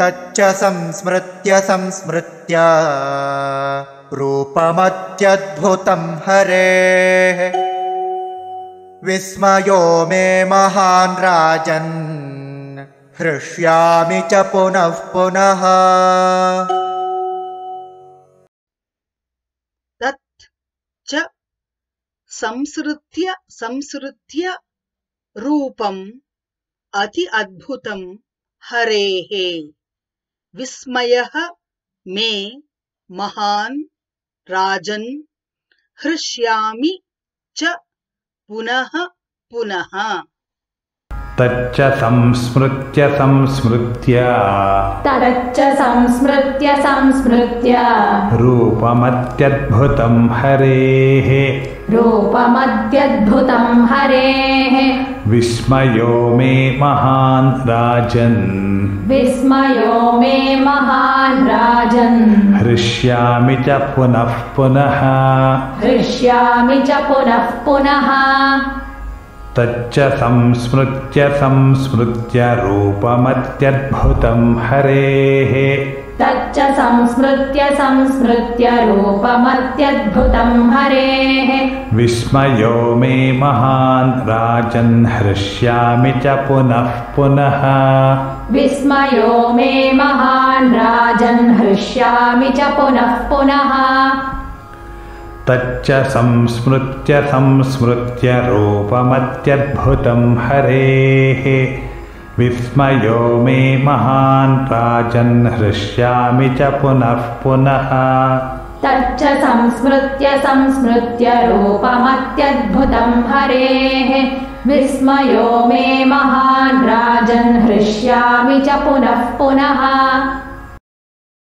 तच्च संस्मृत्य संस्मृत्य रूपमत्यद्भुतं हरेः विस्मयो मे महान् राजन् हृष्यामि च पुनः पुनः। तत् च संसृत्य संसृत्य रूपम् अति अद्भुतं हरेः विस्मयः मे महान् राजन् हृष्यामि च पुनः पुनः। तच्च संस्मृत्य संस्मृत्य रूपमत्यद्भुतं हरेः विस्मयो मे महान् राजन् हृष्यामि च पुनः पुनः। तच्च संस्मृत्य संस्मृत्य रूपमत्यद्भुतं हरेः विस्मयो मे महान् राजन् हृष्यामि च पुनः पुनः। तच्च संस्मृत्य संस्मृत्य रूपमत्यद्भुतं हरेः विस्मयो मे महान् राजन् हृष्यामि च पुनः। तच्च संस्मृत्य संस्मृत्य रूपमत्यद्भुतं हरेः विस्मयो मे महान् राजन् हृष्यामि च पुनः पुनः।